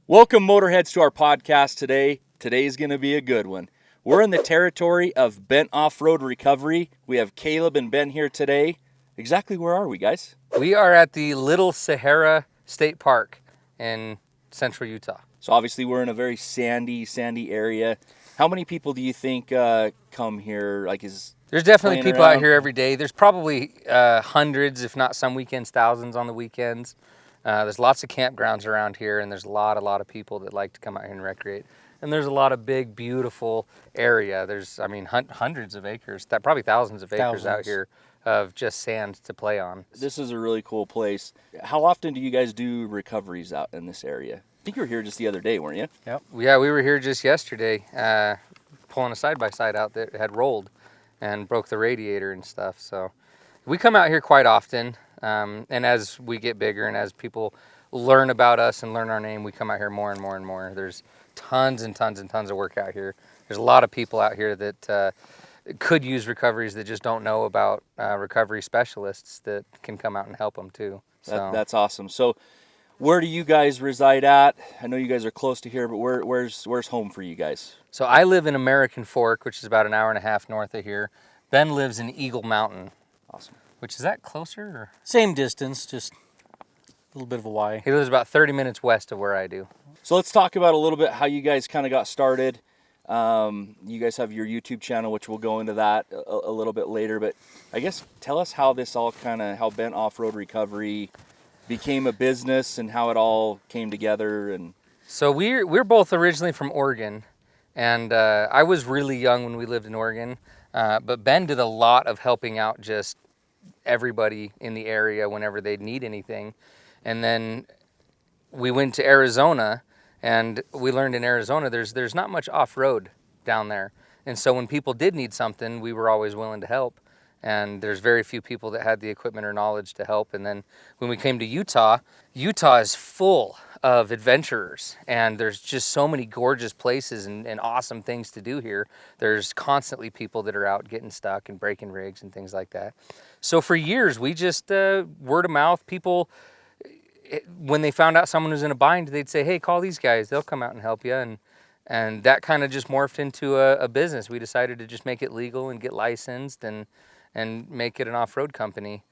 Welcome, Motorheads, to our podcast today. Today's going to be a good one. We're in the territory of Bent OffRoad Recovery. We have Caleb and Ben here today. Exactly where are we, guys? We are at the Little Sahara State Park in central Utah. So obviously we're in a very sandy area. How many people do you think come here? There's definitely playing people around? out here every day. There's probably hundreds, if not some weekends, thousands on the weekends. There's lots of campgrounds around here, and there's a lot of people that like to come out here and recreate. And there's a lot of big, beautiful area. There's, hundreds of acres, probably thousands of acres out here of just sand to play on. This is a really cool place. How often do you guys do recoveries out in this area? I think you were here just the other day, weren't you? Yep. Yeah, we were here just yesterday, pulling a side-by-side out that had rolled and broke the radiator and stuff. So we come out here quite often. And as we get bigger and as people learn about us and learn our name, we come out here more and more and more. There's tons and tons and tons of work out here. There's a lot of people out here that could use recoveries that just don't know about recovery specialists that can come out and help them too. So That's awesome. So where do you guys reside at? I know you guys are close to here, but where's home for you guys? So I live in American Fork, which is about an hour and a half north of here. Ben lives in Eagle Mountain. Awesome. Which, is that closer? Or? Same distance, just a little bit of a Y. He lives about 30 minutes west of where I do. So let's talk about a little bit how you guys kind of got started. You guys have your YouTube channel, which we'll go into that a little bit later. But I guess tell us how this all how Bent OffRoad Recovery became a business and how it all came together. And so we're both originally from Oregon, and I was really young when we lived in Oregon. But Ben did a lot of helping out just everybody in the area whenever they'd need anything. And then we went to Arizona, and we learned in Arizona there's not much off-road down there. And so when people did need something, we were always willing to help. And there's very few people that had the equipment or knowledge to help. And then when we came to Utah, Utah is full of adventurers, and there's just so many gorgeous places and awesome things to do here. There's constantly people that are out getting stuck and breaking rigs and things like that. So for years, we just, word of mouth, people, when they found out someone was in a bind, they'd say, hey, call these guys, they'll come out and help you. And that kind of just morphed into a business. We decided to just make it legal and get licensed and make it an off-road company.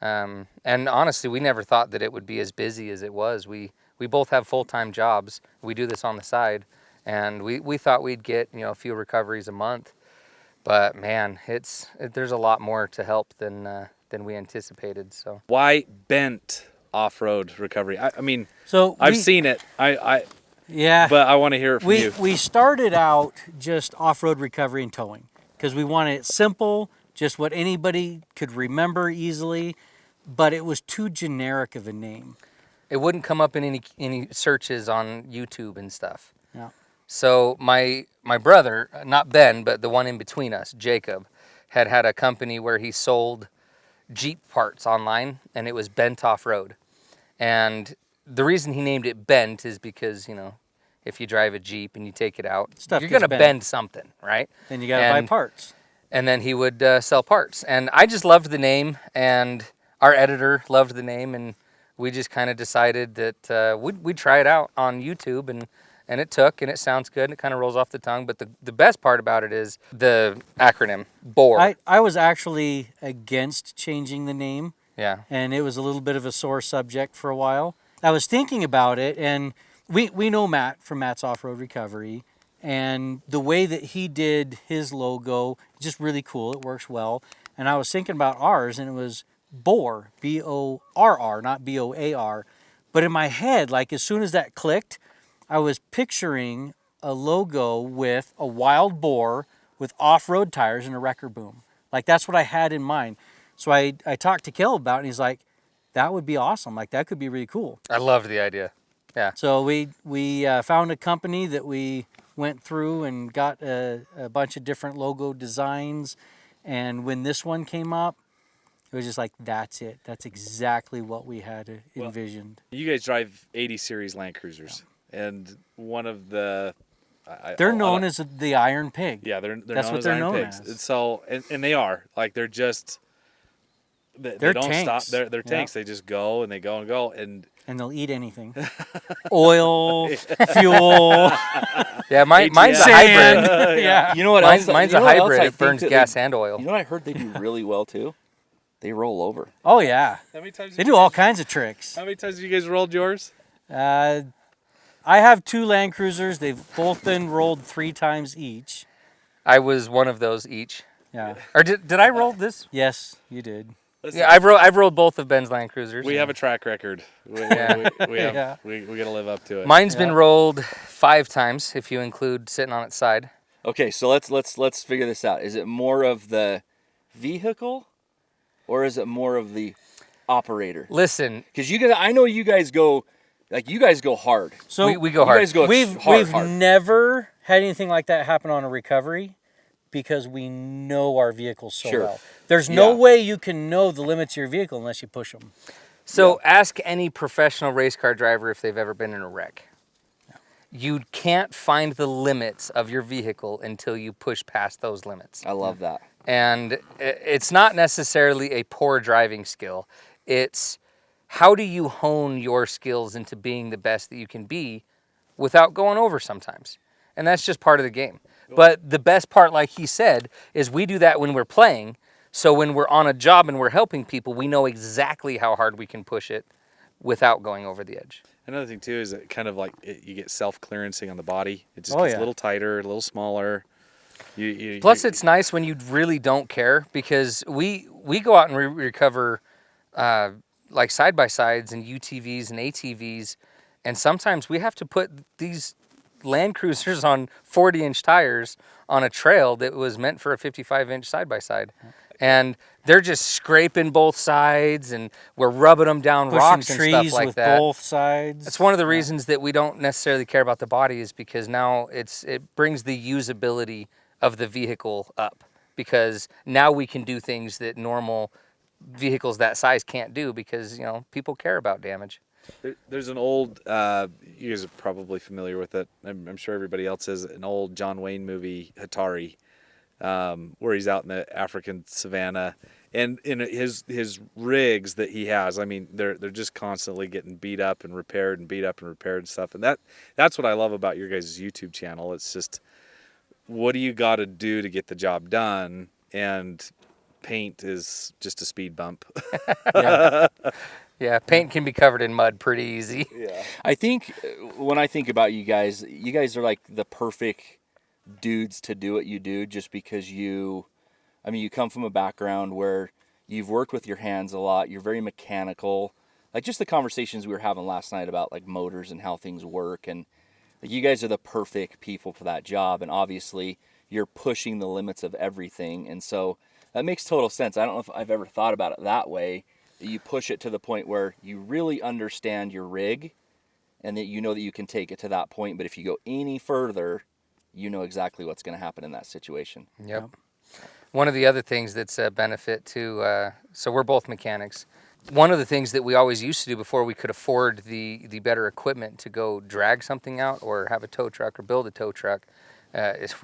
And honestly, we never thought that it would be as busy as it was. We both have full-time jobs. We do this on the side, and we thought we'd get a few recoveries a month. But man, there's a lot more to help than we anticipated. So why Bent OffRoad Recovery? I've seen it. Yeah, but I want to hear it from you. We started out just off-road recovery and towing because we wanted it simple, just what anybody could remember easily, but it was too generic of a name. It wouldn't come up in any searches on YouTube and stuff. Yeah. So my brother, not Ben, but the one in between us, Jacob, had a company where he sold Jeep parts online, and it was Bent Off-Road. And the reason he named it Bent is because, if you drive a Jeep and you take it out, you're going to bend something, right? Then you got to buy parts. And then he would sell parts. And I just loved the name, and our editor loved the name, and we just kind of decided that we'd try it out on YouTube, and it took, and it sounds good, and it kind of rolls off the tongue. But the best part about it is the acronym, BORE. I was actually against changing the name. Yeah. And it was a little bit of a sore subject for a while. I was thinking about it, and we know Matt from Matt's Off-Road Recovery, and the way that he did his logo, just really cool. It works well. And I was thinking about ours, and it was BORR, B-O-R-R, not B-O-A-R. But in my head, like as soon as that clicked, I was picturing a logo with a wild boar with off-road tires and a wrecker boom. Like that's what I had in mind. So I talked to Caleb about it, and he's like, that would be awesome. Like that could be really cool. I loved the idea. Yeah. So we found a company that we went through and got a bunch of different logo designs. And when this one came up, it was just like, that's it. That's exactly what we had envisioned. You guys drive 80 series Land Cruisers, and one of the... They're known as the Iron Pig. Yeah, they're That's known what as they're Iron known Pigs. as. And so, and they are. Like, they're just They're don't tanks. stop. They're tanks. They just go and they go and go and they'll eat anything. Oil, fuel. Yeah, mine's a sand. hybrid. Yeah. You know what Mine's else? a You know what else hybrid. I It think burns that gas and oil. You know what I heard they do really well too? They roll over. Oh yeah. How many times They do all kinds of tricks. How many times have you guys rolled yours? I have 2 Land Cruisers. They've both been rolled 3 times each. I was one of those each. Yeah. Or did I roll this? Yes, you did. Listen, Yeah, I've rolled both of Ben's Land Cruisers. we have a track record. We Yeah. got to live up to it. Mine's been rolled 5 times if you include sitting on its side. Okay, so let's figure this out. Is it more of the vehicle, or is it more of the operator? Listen, Because you guys, I know you guys go hard. So we go You hard. guys go we've hard. never had anything like that happen on a recovery because we know our vehicles so Sure. well. There's no Yeah. way you can know the limits of your vehicle unless you push them. So ask any professional race car driver if they've ever been in a wreck. You can't find the limits of your vehicle until you push past those limits. I love that. And it's not necessarily a poor driving skill. It's how do you hone your skills into being the best that you can be without going over sometimes. And that's just part of the game. But the best part, like he said, is we do that when we're playing. So when we're on a job and we're helping people, we know exactly how hard we can push it without going over the edge. Another thing too is it kind of like you get self-clearancing on the body. It just Oh, gets yeah. a little tighter, a little smaller. Plus, it's nice when you really don't care because we go out and recover like side-by-sides and UTVs and ATVs, and sometimes we have to put these Land Cruisers on 40-inch tires on a trail that was meant for a 55-inch side-by-side. And they're just scraping both sides, and we're rubbing them down Pushing rocks and trees stuff like with that. both sides. That's one of the reasons that we don't necessarily care about the body is because now it brings the usability of the vehicle up, because now we can do things that normal vehicles that size can't do because, you know, people care about damage. There's an old, you guys are probably familiar with it. I'm sure everybody else is, an old John Wayne movie, Hatari, where he's out in the African savannah, and in his rigs that he has, I mean, they're just constantly getting beat up and repaired and beat up and repaired and stuff. And that's what I love about your guys' YouTube channel. It's just, what do you got to do to get the job done? And paint is just a speed bump. Yeah, paint can be covered in mud pretty easy. Yeah. I think when I think about you guys are like the perfect dudes to do what you do, just because you come from a background where you've worked with your hands a lot. You're very mechanical. Like just the conversations we were having last night about like motors and how things work, and like, you guys are the perfect people for that job. And obviously you're pushing the limits of everything. And so that makes total sense. I don't know if I've ever thought about it that way. You push it to the point where you really understand your rig and that you know that you can take it to that point. But if you go any further, you know exactly what's going to happen in that situation. Yep. One of the other things that's a benefit to, so we're both mechanics. One of the things that we always used to do before we could afford the better equipment to go drag something out or have a tow truck or build a tow truck, is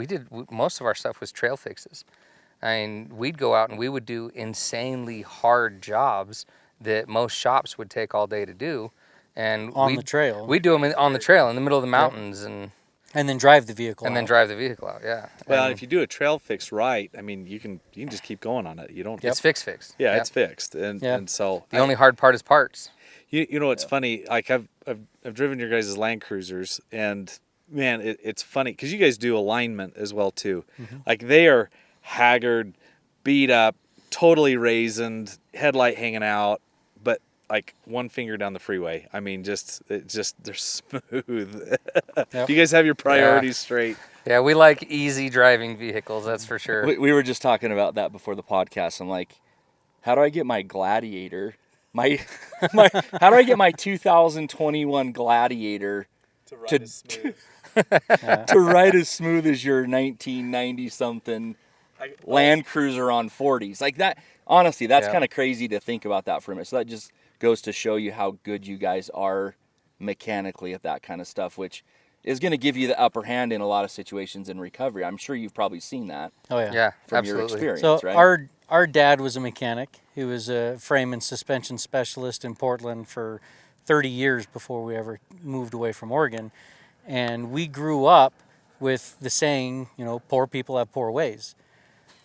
most of our stuff was trail fixes. I mean, we'd go out and we would do insanely hard jobs that most shops would take all day to do. And on the trail. We'd do them on the trail in the middle of the mountains and then drive the vehicle then drive the vehicle out, yeah. Well, And if you do a trail fix right, I mean, you can just keep going on it. You don't. it's fixed. Yeah, Yep. it's fixed, and so The only hard part is parts. You know, it's funny. Like I've driven your guys' Land Cruisers, and man, it's funny because you guys do alignment as well too. Mm-hmm. Like they are haggard, beat up, totally raisined, headlight hanging out, but like one finger down the freeway. I mean, they're smooth. Yep. You guys have your priorities straight. Yeah, we like easy driving vehicles, that's for sure. We were just talking about that before the podcast. I'm like, how do I get my Gladiator? How do I get my 2021 Gladiator to ride as smooth as your 1990 something Land Cruiser on 40s? Like that, honestly, that's kind of crazy to think about that for a minute. So that just goes to show you how good you guys are mechanically at that kind of stuff, which is going to give you the upper hand in a lot of situations in recovery. I'm sure you've probably seen that Oh yeah. Yeah, from your absolutely. experience, So right? our dad was a mechanic. He was a frame and suspension specialist in Portland for 30 years before we ever moved away from Oregon. And we grew up with the saying, poor people have poor ways.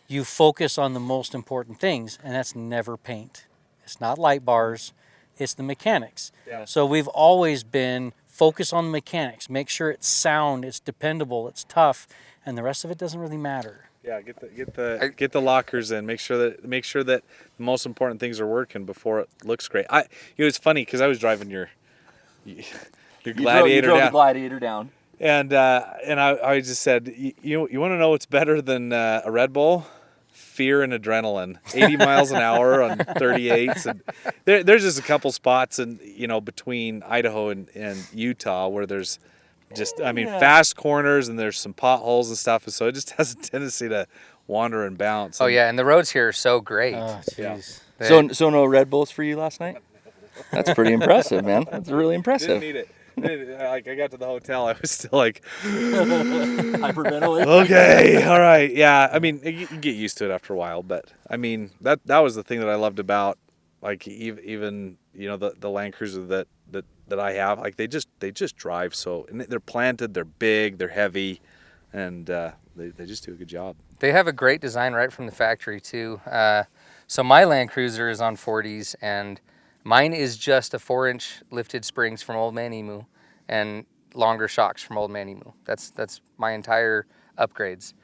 You focus on the most important things, and that's never paint. It's not light bars, it's the mechanics. Yeah. So we've always been focus on the mechanics, make sure it's sound, it's dependable, it's tough, and the rest of it doesn't really matter. Yeah, get the lockers in. Make sure that the most important things are working before it looks great. It's funny because I was driving your Gladiator you drove down. the Gladiator down. And I just said, you want to know what's better than a Red Bull? Fear and adrenaline. 80 miles an hour on 38s, and there's just a couple spots between Idaho and Utah where there's just fast corners and there's some potholes and stuff, and so it just has a tendency to wander and bounce. Oh yeah, and the roads here are so great. Oh, jeez. So no Red Bulls for you last night? That's pretty impressive, man. That's really impressive. Didn't need it. I got to the hotel, I was still like, Hyperventilate. okay, all right, yeah. You get used to it after a while, but that was the thing that I loved about even the Land Cruiser that I have. They just drive so, and they're planted, they're big, they're heavy, and they just do a good job. They have a great design right from the factory too. So my Land Cruiser is on 40s, and mine is just a 4-inch lifted springs from Old Man Emu and longer shocks from Old Man Emu. That's my entire upgrades.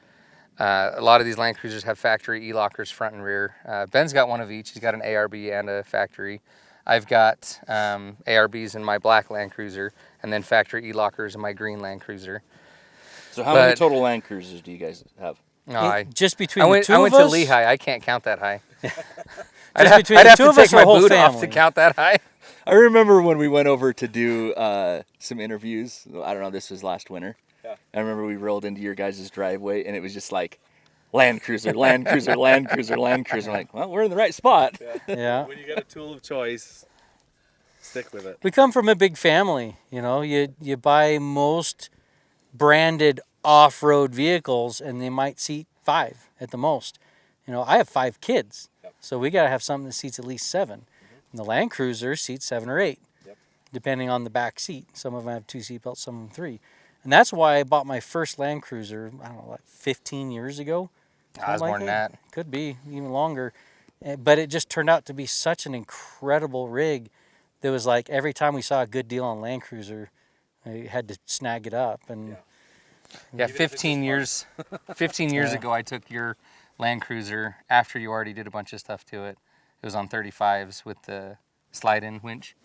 A lot of these Land Cruisers have factory E-lockers front and rear. Ben's got one of each. He's got an ARB and a factory. I've got ARBs in my black Land Cruiser, and then factory E-lockers in my green Land Cruiser. So how many total Land Cruisers do you guys have? No, Just between I the went, two I of went us, to Lehigh. I can't count that high. between I'd the have two to of us, take my our whole boot off to family. count that high. I remember when we went over to do some interviews. I don't know, this was last winter. Yeah. I remember we rolled into your guys' driveway, and it was just like Land Cruiser, Land Cruiser, Land Cruiser, Land Cruiser. I'm like, well, we're in the right spot. Yeah. When you got a tool of choice, stick with it. We come from a big family, you buy most branded off-road vehicles and they might seat 5 at the most. I have 5 kids, so we got to have something that seats at least 7. And the Land Cruiser seats 7 or 8, depending on the back seat. Some of them have 2 seat belts, some of them 3. And that's why I bought my first Land Cruiser, 15 years ago. I was more than that. Could be, even longer. But it just turned out to be such an incredible rig. There was every time we saw a good deal on Land Cruiser, I had to snag it up. And Yeah, 15 years. 15 years ago, I took your Land Cruiser after you already did a bunch of stuff to it. It was on 35s with the slide-in winch.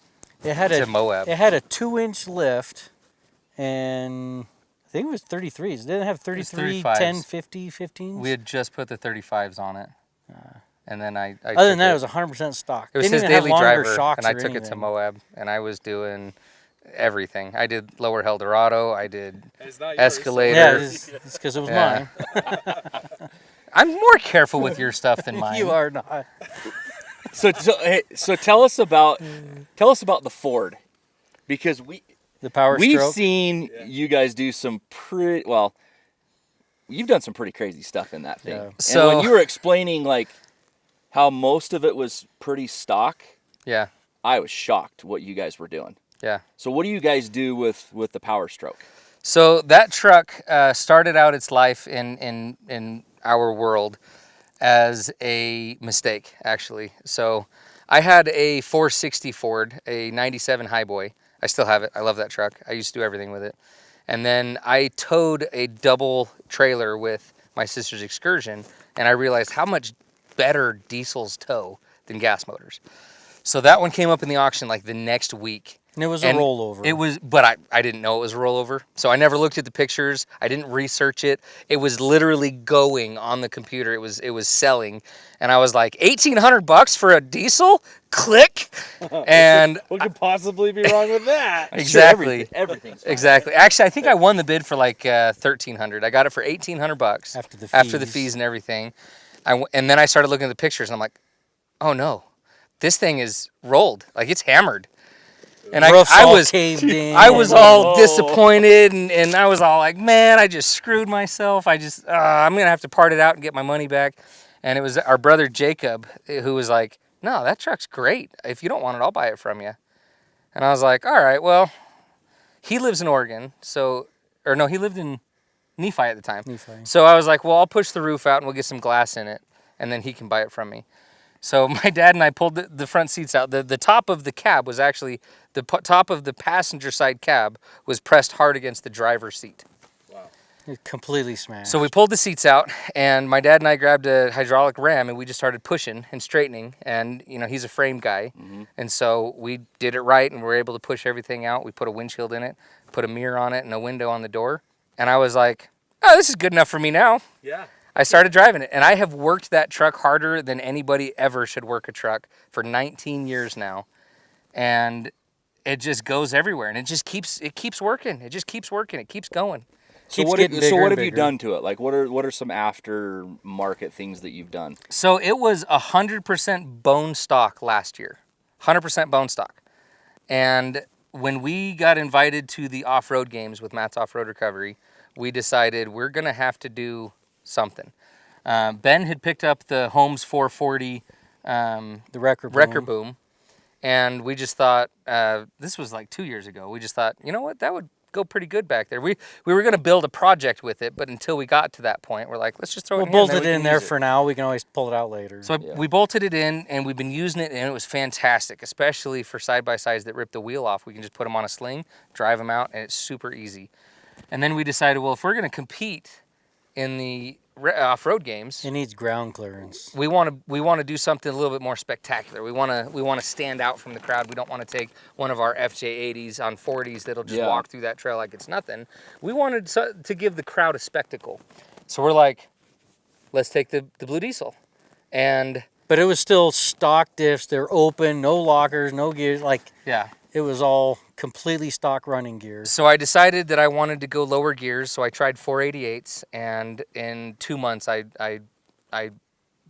it had It's a Moab. It had a 2-inch lift, and I think it was 33s. It didn't have 33, 35s. 10, 50, 15s. We had just put the 35s on it, and then I Other than that, took it was 100% stock. It was Didn't his even have daily longer driver, shocks and I or took it to anything. Moab, and I was doing everything. I did lower Eldorado. I did It's not yours, Escalator. Yeah, it's because it was Yeah. mine. I'm more careful with your stuff than mine. You are not. So tell us about the Ford, because The Power we've Stroke. seen you guys do some you've done some pretty crazy stuff in that thing. Yeah. And So- when you were explaining how most of it was pretty stock, Yeah, I was shocked what you guys were doing. yeah. So what do you guys do with the Power Stroke? So that truck started out its life in our world as a mistake, actually. So I had a 460 Ford, a 97 Highboy. I still have it. I love that truck. I used to do everything with it. And then I towed a double trailer with my sister's Excursion, and I realized how much better diesels tow than gas motors. So that one came up in the auction the next week. And it was And a rollover. It was, but I didn't know it was a rollover. So I never looked at the pictures. I didn't research it. It was literally going on the computer. It was selling, and I was like, $1,800 for a diesel? Click, and What could possibly be wrong with that? exactly, Everything's fine. exactly. Actually, I think I won the bid for $1,300. I got it for $1,800 After the fees and everything. And then I started looking at the pictures, and I'm like, oh no, this thing is rolled. It's hammered. And Roof's I all was caved in. I was all disappointed, and I was all like, man, I just screwed myself. I'm going to have to part it out and get my money back. And it was our brother Jacob who was like, no, that truck's great. If you don't want it, I'll buy it from you. And I was like, all right, well, he lives in Oregon. He lived in Nephi at the time. Nephi. So I was like, well, I'll push the roof out and we'll get some glass in it, and then he can buy it from me. So my dad and I pulled the front seats out. The top of the cab was actually, top of the passenger side cab was pressed hard against the driver's seat. It completely smashed. So we pulled the seats out, and my dad and I grabbed a hydraulic ram, and we just started pushing and straightening. And, he's a frame guy. And so we did it right, and we were able to push everything out. We put a windshield in it, put a mirror on it, and a window on the door. And I was like, oh, this is good enough for me now. Yeah. I started driving it, and I have worked that truck harder than anybody ever should work a truck for 19 years now. And it just goes everywhere, and it keeps working. It just keeps working. It keeps going. So what have you done to it? Like, what are some aftermarket things that you've done? So it was 100% bone stock last year, 100% bone stock. And when we got invited to the OffRoad Games with Matt's OffRoad Recovery, we decided we're going to have to do something. Ben had picked up the Holmes 440 the wrecker boom, and we just thought, this was like 2 years ago, we just thought, you know what, that would go pretty good back there. We were going to build a project with it, but until we got to that point, we're like, let's just throw it in. We'll bolt it in there for now. We can always pull it out later. So we bolted it in, and we've been using it, and it was fantastic, especially for side-by-sides that rip the wheel off. We can just put them on a sling, drive them out, and it's super easy. And then we decided, well, if we're going to compete in the off-road games, it needs ground clearance. we want to do something a little bit more spectacular. We want to stand out from the crowd. We don't want to take one of our FJ80s on 40s that'll just walk through that trail like it's nothing. We wanted to give the crowd a spectacle. So we're like, let's take the Blue Diesel. But it was still stock diffs. They're open, no lockers, no gears. It was all completely stock running gears. So I decided that I wanted to go lower gears, so I tried 488s, and in 2 months I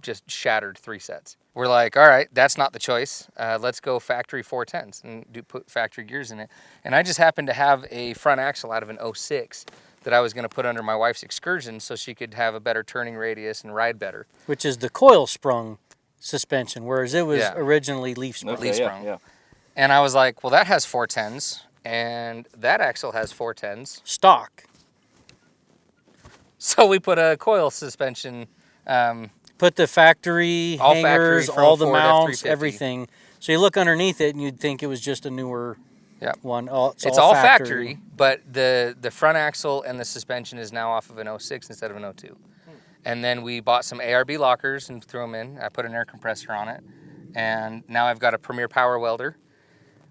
just shattered 3 sets. We're like, all right, that's not the choice. Let's go factory 410s and put factory gears in it. And I just happened to have a front axle out of an 06 that I was going to put under my wife's Excursion so she could have a better turning radius and ride better. Which is the coil sprung suspension, whereas it was originally leaf sprung. Okay, Leaf sprung. Yeah. And I was like, well, that has 410s, and that axle has 410s. Stock. So we put a coil suspension. Put the factory All hangers, factory all the Ford mounts, F350. everything. So you look underneath it, and you'd think it was just a newer one. It's all factory, but the front axle and the suspension is now off of an 06 instead of an 02. And then we bought some ARB lockers and threw them in. I put an air compressor on it. And now I've got a Premier Power Welder,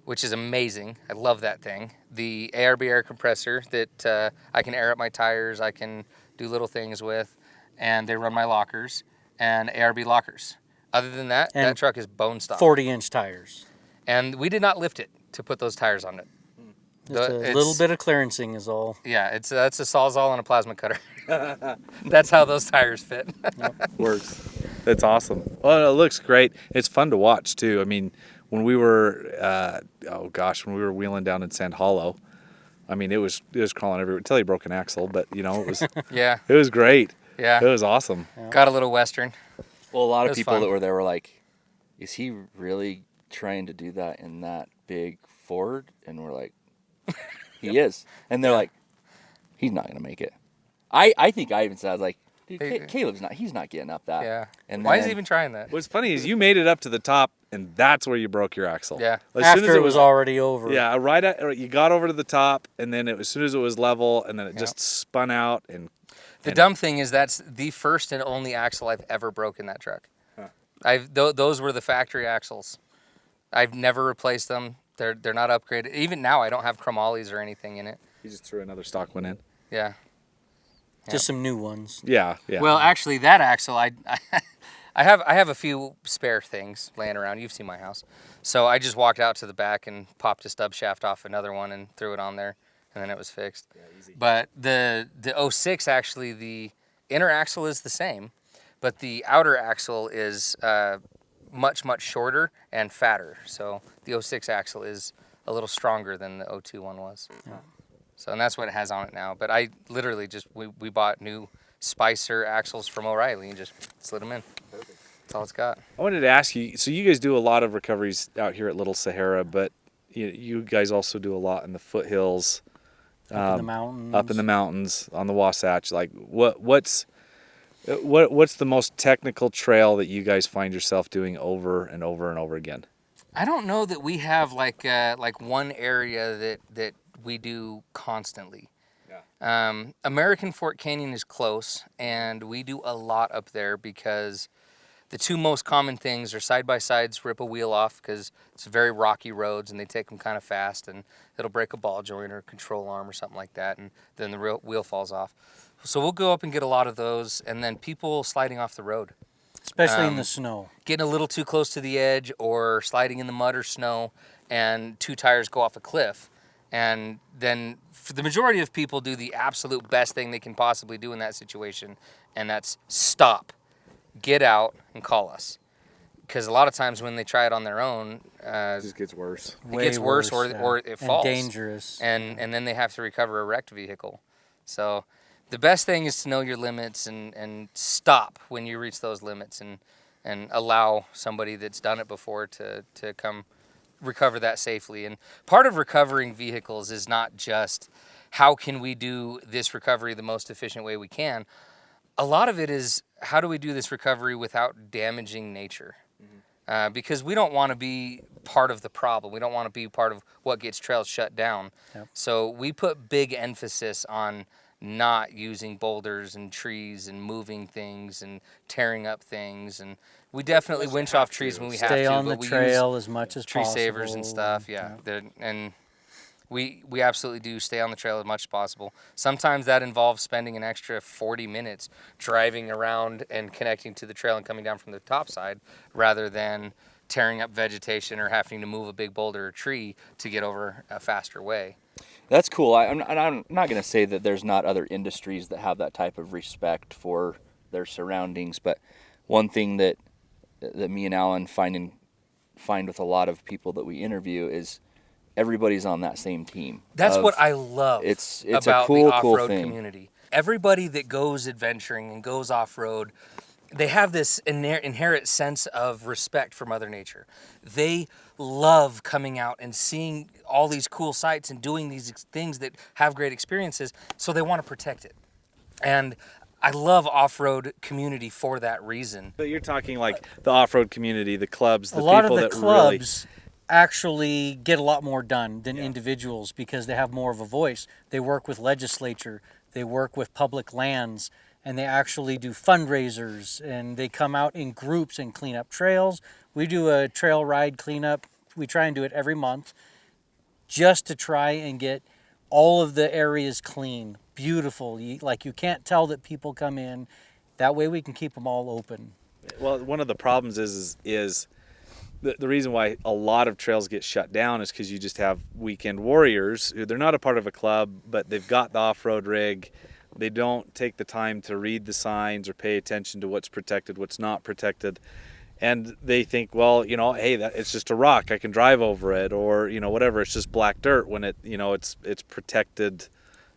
which is amazing. I love that thing. The ARB air compressor that I can air up my tires, I can do little things with, and they run my lockers, and ARB lockers. Other than that, that truck is bone stock. 40-inch tires. And we did not lift it to put those tires on it. Just a little bit of clearancing is all. Yeah, that's a Sawzall and a plasma cutter. That's how those tires fit. Works. That's awesome. Well, it looks great. It's fun to watch too. I mean, when we were, when we were wheeling down in Sand Hollow, I mean, it was crawling everywhere until he broke an axle. But it was it was great. Yeah, it was awesome. Yeah. Got a little Western. Well, a lot of people that were there were like, "Is he really trying to do that in that big Ford?" And we're like, "He is." And they're like, "He's not gonna make it." I think I even said, I was like, dude, Caleb's not. He's not getting up that. Yeah. And why is he even trying that? What's funny is you made it up to the top, and that's where you broke your axle. Yeah. After it was already over. Yeah, you got over to the top, and then as soon as it was level, and then it just spun out. And the dumb thing is that's the first and only axle I've ever broken that truck. Huh. Those were the factory axles. I've never replaced them. They're not upgraded. Even now, I don't have chromollies or anything in it. You just threw another stock one in. Yeah. Just some new ones. Yeah. Well, actually, that axle, I have a few spare things laying around. You've seen my house. So I just walked out to the back and popped a stub shaft off another one and threw it on there, and then it was fixed. Yeah, easy. But the 06, actually, the inner axle is the same, but the outer axle is much, much shorter and fatter. So the 06 axle is a little stronger than the 02 one was. Yeah. So, and that's what it has on it now. But I literally just, we bought new Spicer axles from O'Reilly and just slid them in. Perfect. That's all it's got. I wanted to ask you, so you guys do a lot of recoveries out here at Little Sahara, but you guys also do a lot in the foothills. Up in the mountains. Up in the mountains on the Wasatch. Like what's the most technical trail that you guys find yourself doing over and over and over again? I don't know that we have like one area that we do constantly. Yeah. American Fork Canyon is close, and we do a lot up there because the two most common things are side-by-sides rip a wheel off because it's very rocky roads and they take them kind of fast, and it'll break a ball joint or a control arm or something like that, and then the wheel falls off. So we'll go up and get a lot of those, and then people sliding off the road. Especially in the snow. Getting a little too close to the edge or sliding in the mud or snow and two tires go off a cliff. And then for the majority of people do the absolute best thing they can possibly do in that situation, and that's stop, get out, and call us. Because a lot of times when they try it on their own, it just gets worse. It gets worse or it falls. And dangerous. And then they have to recover a wrecked vehicle. So the best thing is to know your limits and stop when you reach those limits and allow somebody that's done it before to come recover that safely. And part of recovering vehicles is not just how can we do this recovery the most efficient way we can. A lot of it is how do we do this recovery without damaging nature? Because we don't want to be part of the problem. We don't want to be part of what gets trails shut down. Yep. So we put big emphasis on not using boulders and trees and moving things and tearing up things. And we definitely winch off trees when we have to. Stay on the but we trail use as much as tree possible. savers and stuff, yeah. And we absolutely do stay on the trail as much as possible. Sometimes that involves spending an extra 40 minutes driving around and connecting to the trail and coming down from the top side rather than tearing up vegetation or having to move a big boulder or tree to get over a faster way. That's cool. I'm not going to say that there's not other industries that have that type of respect for their surroundings, but one thing that me and Alan find with a lot of people that we interview is everybody's on that same team. That's what I love it's about a cool, the off-road cool thing. community. Everybody that goes adventuring and goes off-road, they have this inherent sense of respect for Mother Nature. They love coming out and seeing all these cool sights and doing these things that have great experiences, so they want to protect it. And I love off-road community for that reason. But you're talking like the off-road community, the clubs, the people A lot of the that clubs actually get a lot more done than individuals because they have more of a voice. They work with legislature, they work with public lands, and they actually do fundraisers, and they come out in groups and clean up trails. We do a trail ride cleanup. We try and do it every month just to try and get all of the areas clean, beautiful. You can't tell that people come in. That way we can keep them all open. Well, one of the problems is the reason why a lot of trails get shut down is because you just have weekend warriors. They're not a part of a club, but they've got the off-road rig. They don't take the time to read the signs or pay attention to what's protected, what's not protected. And they think, well, hey, it's just a rock. I can drive over it, or whatever. It's just black dirt when it's protected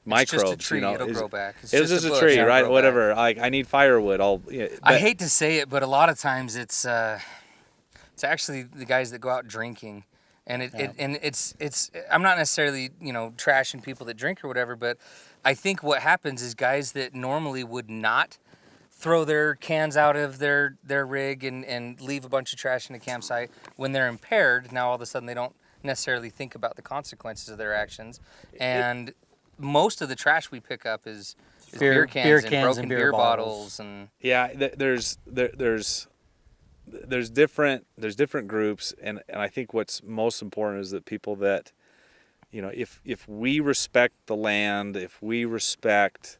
microbes. It's just a tree. It'll grow back. It's just a tree, right? Whatever. I need firewood. I hate to say it, but a lot of times it's actually the guys that go out drinking, and it's I'm not necessarily trashing people that drink or whatever, but I think what happens is guys that normally would not throw their cans out of their rig and leave a bunch of trash in the campsite, when they're impaired, now all of a sudden they don't necessarily think about the consequences of their actions. And most of the trash we pick up is beer cans and broken beer bottles and there's different groups, and I think what's most important is that people that if we respect the land, if we respect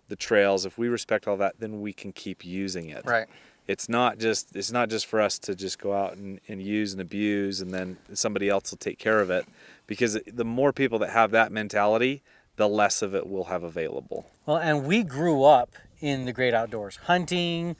the trails, if we respect all that, then we can keep using it. Right. It's not just for us to just go out and use and abuse and then somebody else will take care of it, because the more people that have that mentality, the less of it we'll have available. Well, and we grew up in the great outdoors, hunting,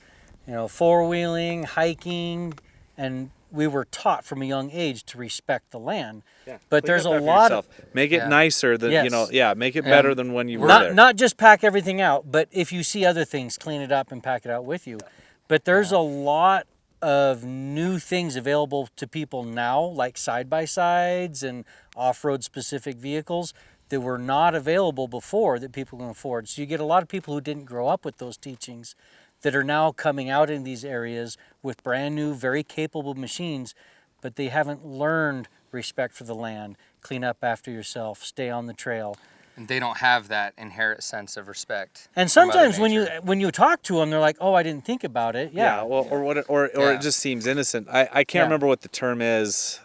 four-wheeling, hiking, and we were taught from a young age to respect the land. Yeah. But Clean there's up a after lot yourself. of Make it nicer than Yes. make it better than when you were not there. not just pack everything out, but if you see other things, clean it up and pack it out with you. But there's a lot of new things available to people now, like side-by-sides and off-road specific vehicles that were not available before that people can afford. So you get a lot of people who didn't grow up with those teachings that are now coming out in these areas with brand new, very capable machines, but they haven't learned respect for the land, clean up after yourself, stay on the trail. And they don't have that inherent sense of respect. And for Mother sometimes Nature. when you talk to them, they're like, "Oh, I didn't think about it." Yeah. Or it just seems innocent. I can't remember what the term is.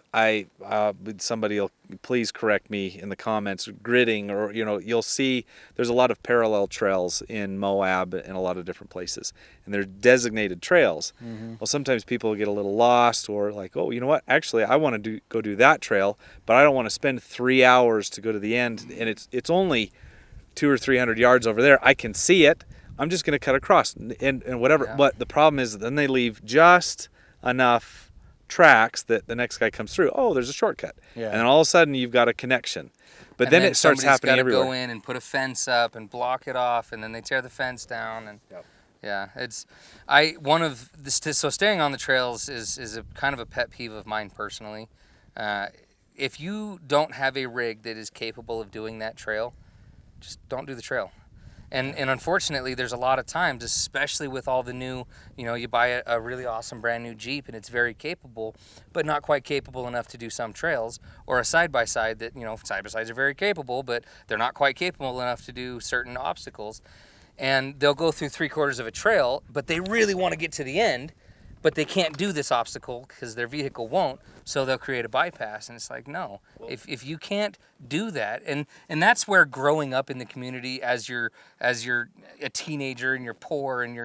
Somebody will please correct me in the comments. Gridding, or you'll see there's a lot of parallel trails in Moab and a lot of different places, and they're designated trails. Well, sometimes people get a little lost, or like, oh, you know what? Actually, I want to go do that trail, but I don't want to spend 3 hours to go to the end, and it's only 200 or 300 yards over there. I can see it. I'm just going to cut across and whatever. Yeah. But the problem is then they leave just enough tracks that the next guy comes through. Oh, there's a shortcut. Yeah. And then all of a sudden you've got a connection. But And then it starts somebody's happening gotta everywhere. Go in and put a fence up and block it off, and then they tear the fence down. And yeah, so staying on the trails is a kind of a pet peeve of mine personally. If you don't have a rig that is capable of doing that trail, just don't do the trail. And unfortunately, there's a lot of times, especially with all the new, you buy a really awesome brand new Jeep and it's very capable, but not quite capable enough to do some trails, or a side-by-side that, side-by-sides are very capable, but they're not quite capable enough to do certain obstacles. And they'll go through 3/4 of a trail, but they really want to get to the end, but they can't do this obstacle because their vehicle won't, so they'll create a bypass. And it's like, no, if you can't do that, and that's where growing up in the community as you're a teenager and you're poor and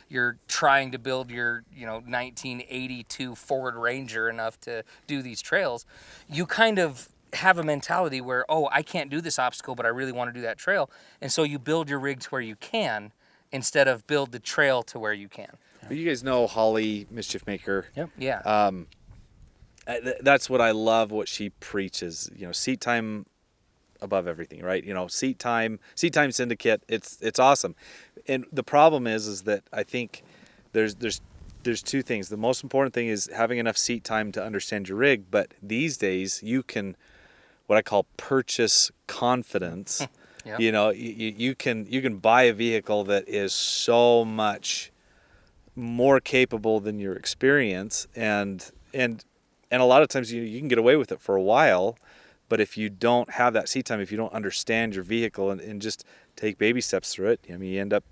you're trying to build your 1982 Ford Ranger enough to do these trails, you kind of have a mentality where, oh, I can't do this obstacle, but I really want to do that trail. And so you build your rig to where you can instead of build the trail to where you can. But you guys know Holly, Mischief Maker. Yep. Yeah. That's what I love, what she preaches. Seat time above everything, right? Seat time syndicate. It's awesome. And the problem is that I think there's two things. The most important thing is having enough seat time to understand your rig. But these days you can, what I call, purchase confidence. Yep. You can buy a vehicle that is so much more capable than your experience, and a lot of times you can get away with it for a while, but if you don't have that seat time, if you don't understand your vehicle and just take baby steps through it, you end up,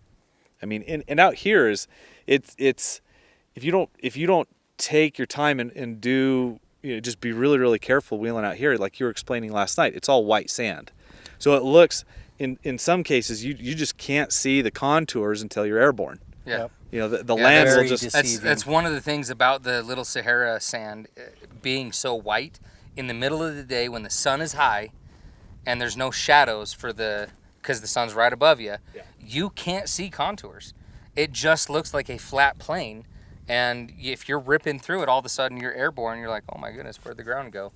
and out here is it's if you don't take your time and do, just be really, really careful wheeling out here, like you were explaining last night. It's all white sand, so it looks, in some cases you just can't see the contours until you're airborne. Yeah. Yep. The land will very just... deceiving. That's one of the things about the Little Sahara sand being so white. In the middle of the day when the sun is high and there's no shadows because the sun's right above you, you can't see contours. It just looks like a flat plane, and if you're ripping through it, all of a sudden you're airborne. You're like, oh my goodness, where'd the ground go?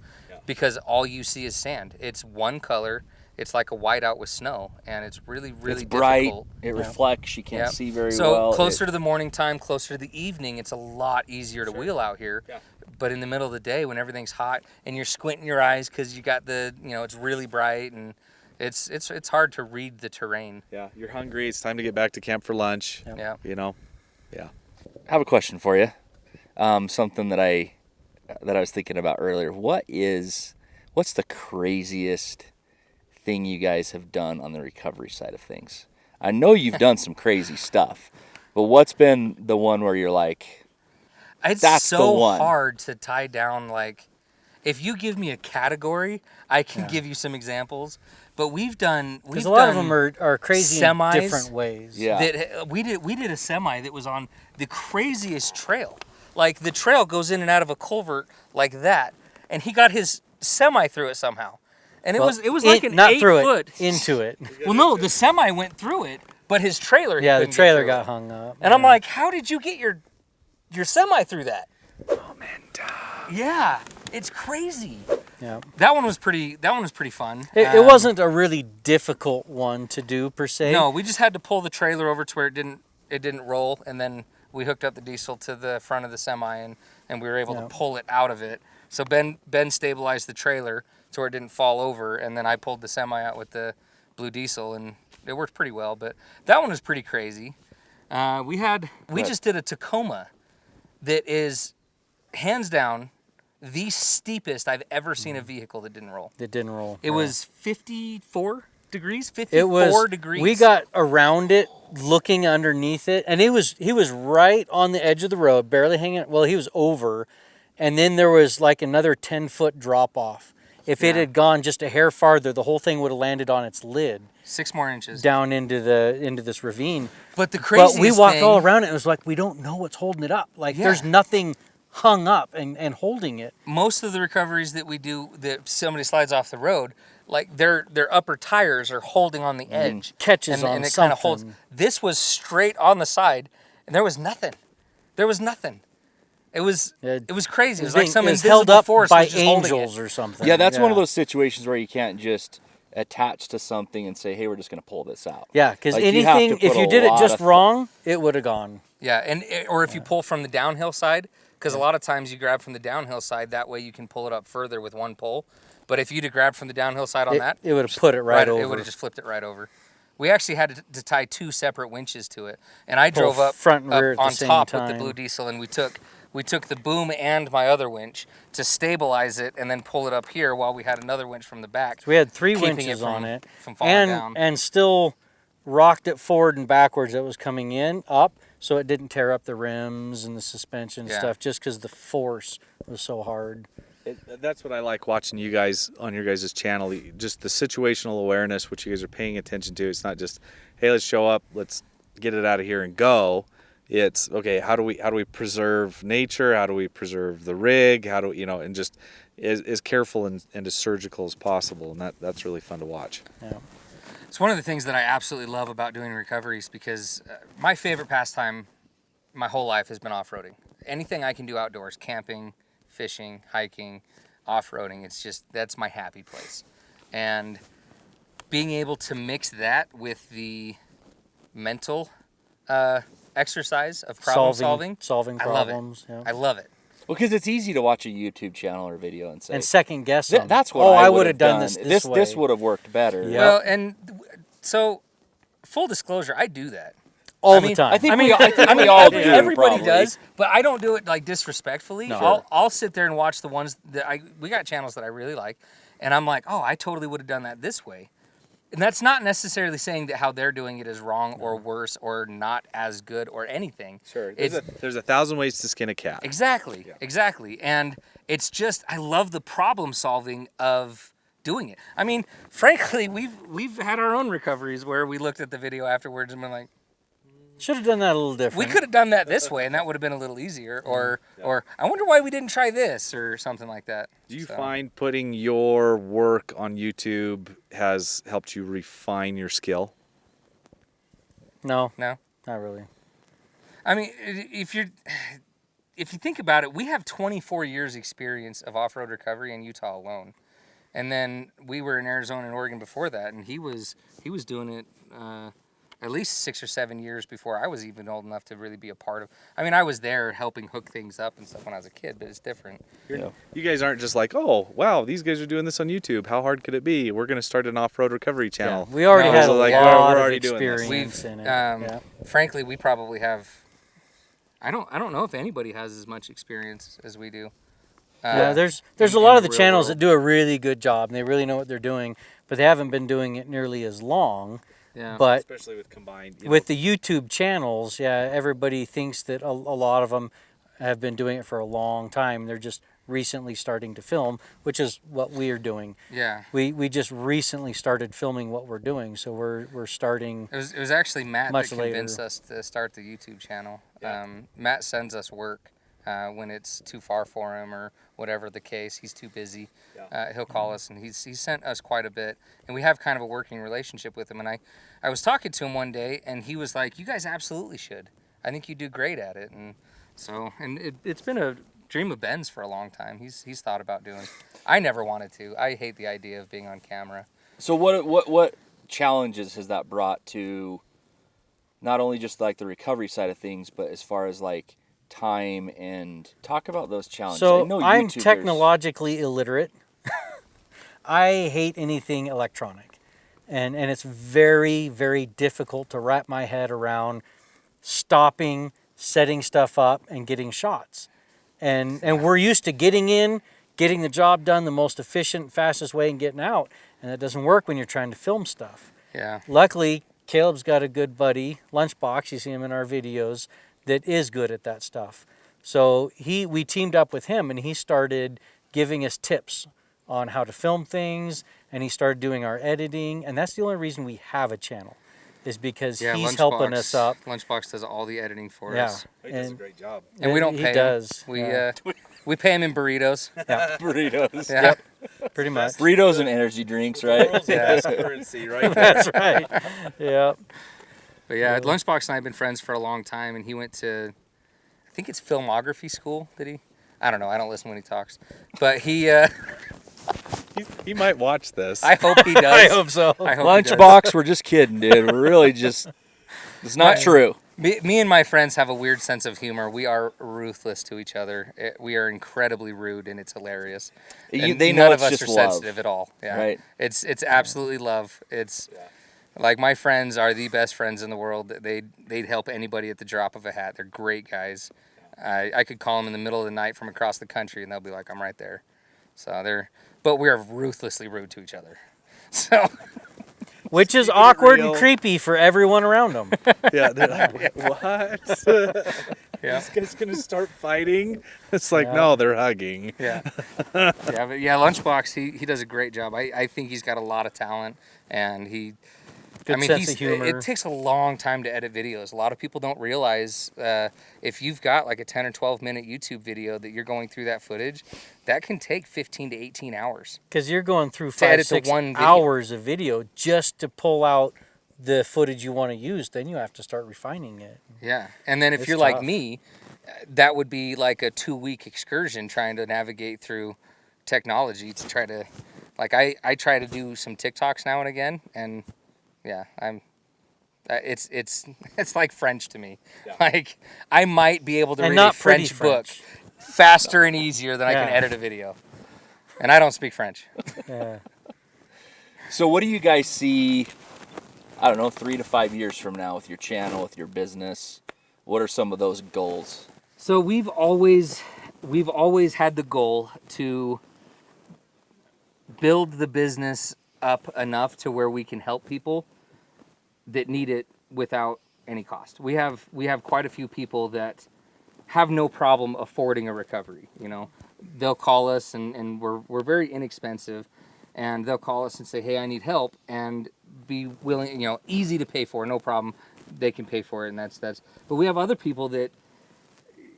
Because all you see is sand. It's one color. It's like a whiteout with snow, and it's really, really It's bright. difficult. It reflects. You can't Yep. see very so well. closer to the morning time, closer to the evening, it's a lot easier to wheel out here. Yeah. But in the middle of the day, when everything's hot and you're squinting your eyes because you got it's really bright, and it's hard to read the terrain. Yeah, you're hungry. It's time to get back to camp for lunch. Yeah. Yeah. I have a question for you. Something that I was thinking about earlier. What's the craziest thing you guys have done on the recovery side of things? I know you've done some crazy stuff, but what's been the one where you're like, It's that's the so one? hard to tie down. Like, if you give me a category, I can give you some examples. But we've done Because a lot of them are crazy semis in different ways. Yeah. that we did a semi that was on the craziest trail. Like, the trail goes in and out of a culvert like that, and he got his semi through it somehow. And it was like an not 8 through foot. it, into it. Well, no, the semi went through it, but his trailer. Yeah, the couldn't get trailer through got it. hung up. And I'm like, how did you get your semi through that? Momenta. Yeah, it's crazy. Yeah. That one was pretty fun. It wasn't a really difficult one to do per se. No, we just had to pull the trailer over to where it didn't roll, and then we hooked up the diesel to the front of the semi, and we were able to pull it out of it. So Ben stabilized the trailer to where it didn't fall over, and then I pulled the semi out with the blue diesel, and it worked pretty well. But that one was pretty crazy. We just did a Tacoma that is hands down the steepest I've ever seen a vehicle that didn't roll. It didn't roll. It was 54 degrees, 54 It was, degrees. We got around it, looking underneath it, and he was right on the edge of the road, barely hanging. Well, he was over, and then there was like another 10-foot drop off. If it had gone just a hair farther, the whole thing would have landed on its lid. 6 more inches down into this ravine. But the craziest But we walked thing, all around it. It was like we don't know what's holding it up. Like there's nothing hung up and holding it. Most of the recoveries that we do that somebody slides off the road, like their upper tires are holding on the edge. Catches on and it something. kind of holds. This was straight on the side, and there was nothing. There was nothing. It was crazy. It was like some invisible held up force by was just holding angels it. or something. Yeah, that's one of those situations where you can't just attach to something and say, "Hey, we're just going to pull this out." Yeah, because Like, you have to anything, if put you a did it lot just of wrong, it would have gone. Yeah, or if you pull from the downhill side, because a lot of times you grab from the downhill side, that way you can pull it up further with one pull. But if you'd have grabbed from the downhill side on that, it would have put it right over. It would have just flipped it right over. We actually had to tie 2 separate winches to it, and I drove up front and rear at the on same top with time. the blue diesel, and we took the boom and my other winch to stabilize it, and then pull it up here while we had another winch from the back. We had 3 keeping winches from- on it, from falling and down. and still rocked it forward and backwards. It was coming in up, so it didn't tear up the rims and the suspension and stuff, just because the force was so hard. That's what I like watching you guys on your guys' channel. Just the situational awareness, which you guys are paying attention to. It's not just, hey, let's show up, let's get it out of here and go. It's okay. How do we preserve nature? How do we preserve the rig? How do and just as careful and as surgical as possible. And that's really fun to watch. Yeah. It's one of the things that I absolutely love about doing recoveries, because my favorite pastime my whole life has been off-roading. Anything I can do outdoors, camping, fishing, hiking, off-roading, that's my happy place. And being able to mix that with the mental exercise of problem solving, problems. I love it. Well, because it's easy to watch a YouTube channel or video and say, And second guess them. That's what I would would have done done. this way. This would have worked better. Yeah. Well, and so full disclosure, I do that. all the time. I think we all do. Everybody probably. does, but I don't do it like disrespectfully. No. I'll sit there and watch the ones that we got channels that I really like, and I'm like, oh, I totally would have done that this way. And that's not necessarily saying that how they're doing it is wrong or worse or not as good or anything. Sure. There's 1,000 ways to skin a cat. Exactly. And it's just, I love the problem solving of doing it. I mean, frankly, we've had our own recoveries where we looked at the video afterwards and been like, should have done that a little different. we could have done that this way and that would have been a little easier, or I wonder why we didn't try this or something like that. Do you find putting your work on YouTube has helped you refine your skill? No, No? not really. I mean, if you think about it, we have 24 years experience of off-road recovery in Utah alone. And then we were in Arizona and Oregon before that, and he was doing it at least 6 or 7 years before I was even old enough to really be a part of. I mean, I was there helping hook things up and stuff when I was a kid, but it's different. Yeah. You guys aren't just like, oh, wow, these guys are doing this on YouTube. How hard could it be? We're going to start an off-road recovery channel. Yeah, we already No, had a like, lot we're of already doing this. experience in it. Frankly, we probably have. I don't know if anybody has as much experience as we do. Yeah, there's in a lot of the the real channels world. that do a really good job, and they really know what they're doing, but they haven't been doing it nearly as long. Yeah. But Especially with combined. with the YouTube channels, everybody thinks that a lot of them have been doing it for a long time. They're just recently starting to film, which is what we are doing. Yeah. We just recently started filming what we're doing, so we're starting. It was actually Matt Much that convinced later. us to start the YouTube channel. Yeah. Matt sends us work when it's too far for him or whatever the case. He's too busy. He'll call us, and he's sent us quite a bit, and we have kind of a working relationship with him. And I was talking to him one day, and he was like, "You guys absolutely should. I think you do great at it." And so, and it's been dream of Ben's for a long time. He's thought about doing. I never wanted to. I hate the idea of being on camera. So what challenges has that brought to not only just like the recovery side of things, but as far as like time, and talk about those challenges? I So know I'm YouTubers- technologically illiterate. I hate anything electronic. And it's very, very difficult to wrap my head around stopping, setting stuff up, and getting shots. And we're used to getting in, getting the job done the most efficient, fastest way, and getting out. And that doesn't work when you're trying to film stuff. Yeah. Luckily, Caleb's got a good buddy, Lunchbox, you see him in our videos, that is good at that stuff. So we teamed up with him, and he started giving us tips on how to film things, and he started doing our editing, and that's the only reason we have a channel, is because he's helping us up. Lunchbox does all the editing for Yeah. us. He does a great job. And we don't he pay does. him. Yeah. We pay him in burritos. burritos. Yeah. Pretty much. Burritos and energy drinks, right? World's best currency, right? That's right. Yeah. But yeah, Lunchbox and I have been friends for a long time, and he went to, I think it's filmography school, did he? I don't know. I don't listen when he talks. But he He might watch this. I hope he does. I hope so. I hope he does. Lunchbox, we're just kidding, dude. We're really just, it's not true. Me and my friends have a weird sense of humor. We are ruthless to each other. We are incredibly rude, and it's hilarious. And They know none it's of us just are love. sensitive at all. Yeah. Right. It's absolutely love. It's like my friends are the best friends in the world. They'd help anybody at the drop of a hat. They're great guys. I could call them in the middle of the night from across the country, and they'll be like, "I'm right there." So but we are ruthlessly rude to each other. So. Which is Keep it awkward real. and creepy for everyone around them. Yeah, they're like, what? Yeah. This guy's gonna start fighting? It's like, no, they're hugging. Yeah. Lunchbox, he does a great job. I think he's got a lot of talent, and Good sense of humor. It takes a long time to edit videos. A lot of people don't realize if you've got like a 10 or 12 minute YouTube video that you're going through that footage, that can take 15 to 18 hours. Because you're going through To 5, edit the 6 one video. hours of video just to pull out the footage you want to use. Then you have to start refining it. Yeah. And then if It's you're like tough. me, that would be like a 2-week excursion trying to navigate through technology to try to, like I try to do some TikToks now and again, and yeah, it's like French to me. Yeah. Like I might be able to And read not a pretty French book French. faster and easier than I can Yeah. edit a video. And I don't speak French. Yeah. So what do you guys see, I don't know, 3 to 5 years from now with your channel, with your business? What are some of those goals? So we've always had the goal to build the business up enough to where we can help people that need it without any cost. We have quite a few people that have no problem affording a recovery. You know, they'll call us and we're very inexpensive, and they'll call us and say, hey, I need help, and be willing, you know, easy to pay for, no problem. They can pay for it, and that's. But we have other people that,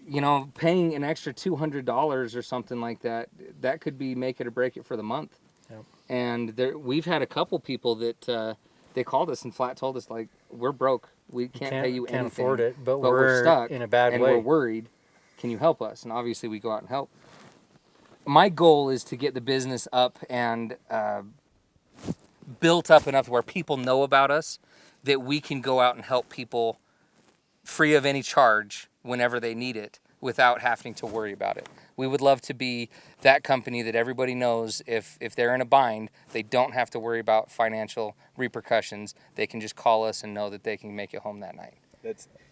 you know, paying an extra $200 or something like that, that could be make it or break it for the month. Yep. And we've had a couple people that they called us and flat told us, like, we're broke. We can't pay you anything. Can't afford it, but we're we're stuck in a bad and way. we're worried. Can you help us? And obviously we go out and help. My goal is to get the business up and built up enough where people know about us, that we can go out and help people free of any charge whenever they need it without having to worry about it. We would love to be that company that everybody knows if they're in a bind, they don't have to worry about financial repercussions. They can just call us and know that they can make it home that night.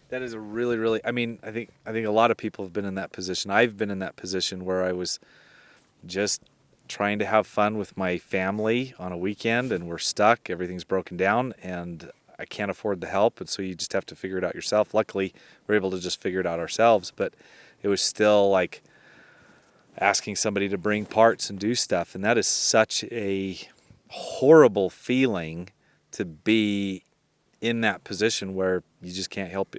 That is a really, I mean, I think a lot of people have been in that position. I've been in that position where I was just trying to have fun with my family on a weekend, and we're stuck. Everything's broken down, and I can't afford the help, and so you just have to figure it out yourself. Luckily, we're able to just figure it out ourselves, but it was still like asking somebody to bring parts and do stuff, and that is such a horrible feeling to be in that position where you just can't help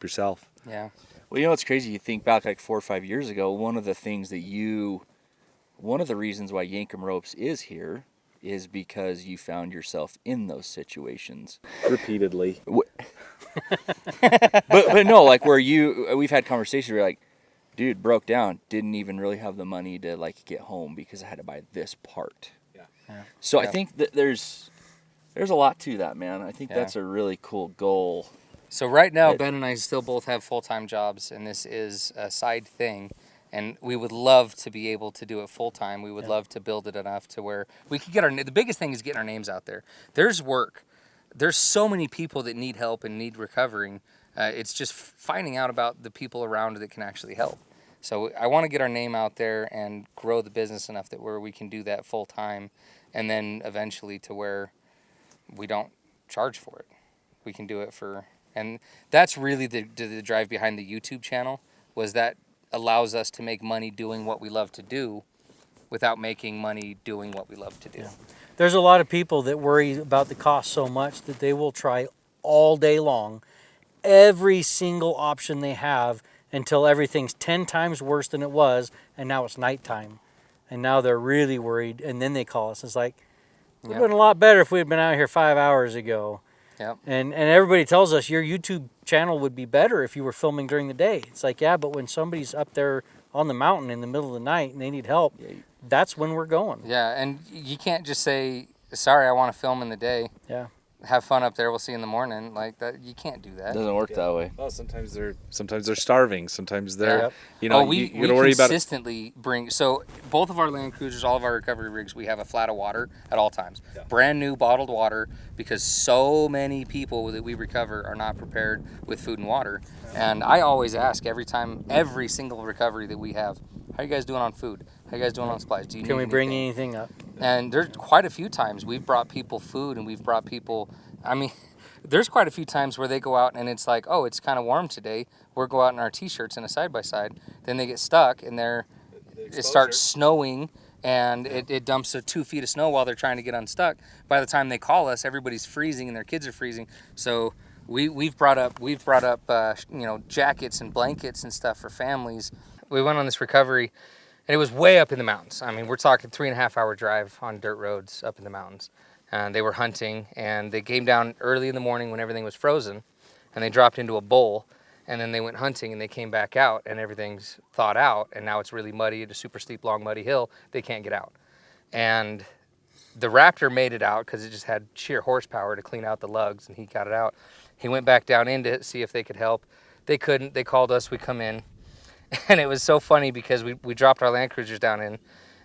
yourself. Yeah. Well, you know what's crazy? You think back like 4 or 5 years ago, one of the reasons why Yankum Ropes is here is because you found yourself in those situations. Repeatedly. But no, like where we've had conversations where you're like, dude, broke down, didn't even really have the money to like get home because I had to buy this part. Yeah. So I think that there's a lot to that, man. I think that's a really cool goal. So right now, Ben and I still both have full-time jobs, and this is a side thing. And we would love to be able to do it full-time. We would love to build it enough to where we could get the biggest thing is getting our names out there. There's work. There's so many people that need help and need recovering. It's just finding out about the people around that can actually help. So I want to get our name out there and grow the business enough that where we can do that full-time, and then eventually to where we don't charge for it. We can do it for, and that's really the drive behind the YouTube channel, was that allows us to make money doing what we love to do without making money doing what we love to do. Yeah. There's a lot of people that worry about the cost so much that they will try all day long every single option they have until everything's 10 times worse than it was, and now it's nighttime. And now they're really worried, and then they call us. It's like, it would have been a lot better if we had been out here 5 hours ago. Yep. And everybody tells us your YouTube channel would be better if you were filming during the day. It's like, yeah, but when somebody's up there on the mountain in the middle of the night and they need help, that's when we're going. Yeah, and you can't just say, sorry, I want to film in the day. Yeah. Have fun up there. We'll see you in the morning. Like that, you can't do that. It doesn't work that way. Well, sometimes they're starving. Sometimes they're, you know, we you gotta worry about it. consistently bring. So both of our Land Cruisers, all of our recovery rigs, we have a flat of water at all times. Yeah. Brand new bottled water, because so many people that we recover are not prepared with food and water. And I always ask every single recovery that we have, how are you guys doing on food? How are you guys doing on supplies? Do you Can we need bring anything? anything up? And there's quite a few times we've brought people food, and we've brought people, I mean, there's quite a few times where they go out and it's like, oh, it's kind of warm today. We'll go out in our t-shirts in a side-by-side. Then they get stuck and it starts snowing, and it dumps 2 feet of snow while they're trying to get unstuck. By the time they call us, everybody's freezing and their kids are freezing. So we've brought up jackets and blankets and stuff for families. We went on this recovery, and it was way up in the mountains. I mean, we're talking 3.5 hour drive on dirt roads up in the mountains. And they were hunting, and they came down early in the morning when everything was frozen, and they dropped into a bowl, and then they went hunting, and they came back out, and everything's thawed out, and now it's really muddy. It's a super steep, long, muddy hill. They can't get out. And the Raptor made it out because it just had sheer horsepower to clean out the lugs, and he got it out. He went back down in to see if they could help. They couldn't. They called us. We come in. And it was so funny because we dropped our Land Cruisers down in,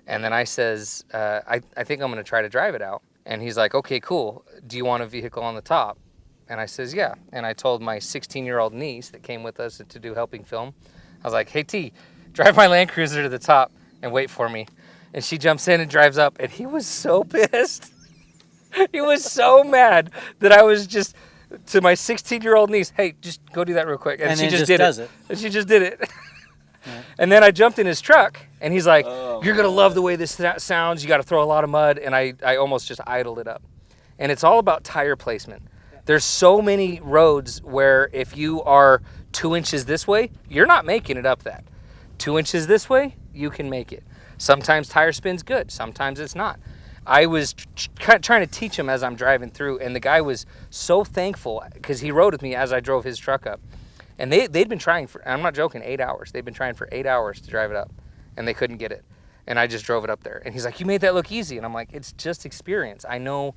and then I says, I think I'm going to try to drive it out. And he's like, okay, cool. Do you want a vehicle on the top? And I says, yeah. And I told my 16-year-old niece that came with us to do helping film, I was like, hey, T, drive my Land Cruiser to the top and wait for me. And she jumps in and drives up, and he was so pissed. He was so mad that I was just, to my 16-year-old niece, hey, just go do that real quick. And she just did it. And she just did it. Yeah. And then I jumped in his truck, and he's like, you're going to love the way this sounds. You got to throw a lot of mud. And I almost just idled it up. And it's all about tire placement. There's so many roads where if you are 2 inches this way, you're not making it up that. 2 inches this way, you can make it. Sometimes tire spin's good. Sometimes it's not. I was trying to teach him as I'm driving through, and the guy was so thankful because he rode with me as I drove his truck up. And they'd been trying for, I'm not joking, 8 hours. They'd been trying for 8 hours to drive it up, and they couldn't get it. And I just drove it up there. And he's like, you made that look easy. And I'm like, it's just experience. I know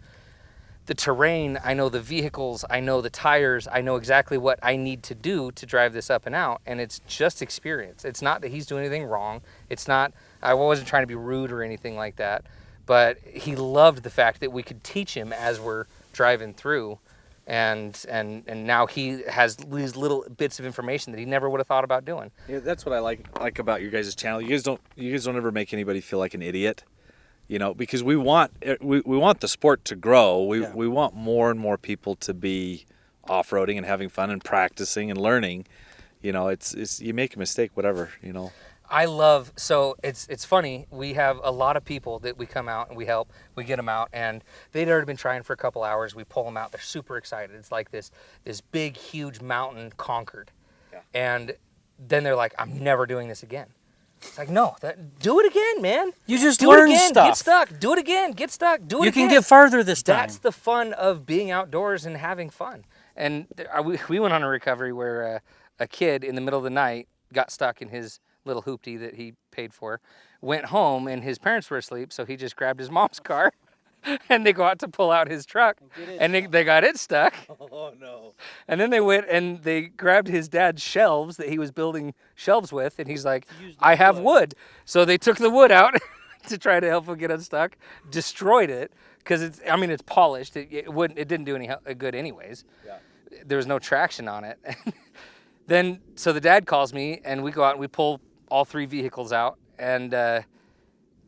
the terrain. I know the vehicles. I know the tires. I know exactly what I need to do to drive this up and out. And it's just experience. It's not that he's doing anything wrong. It's not, I wasn't trying to be rude or anything like that. But he loved the fact that we could teach him as we're driving through. And now he has these little bits of information that he never would have thought about doing. Yeah, that's what I like about your guys' channel. You guys don't ever make anybody feel like an idiot, you know, because we want the sport to grow. We want more and more people to be off-roading and having fun and practicing and learning. You know, it's you make a mistake, whatever, you know. So it's funny, we have a lot of people that we come out and we help, we get them out, and they'd already been trying for a couple hours. We pull them out, they're super excited. It's like this big, huge mountain conquered. Yeah. And then they're like, I'm never doing this again. It's like, no, do it again, man. You just do learn it again, stuff. Get stuck, do it again, get stuck, do it again. You can get farther this time. That's the fun of being outdoors and having fun. And we went on a recovery where a kid in the middle of the night got stuck in his little hoopty that he paid for, went home and his parents were asleep, so he just grabbed his mom's car and they go out to pull out his truck and they got it stuck. Oh no. And then they went and they grabbed his dad's shelves that he was building shelves with, and he's like, I have wood. So they took the wood out to try to help him get unstuck, destroyed it, because it's polished. It didn't do any good anyways. Yeah. There was no traction on it. Then, so the dad calls me, and we go out and we pull all 3 vehicles out. And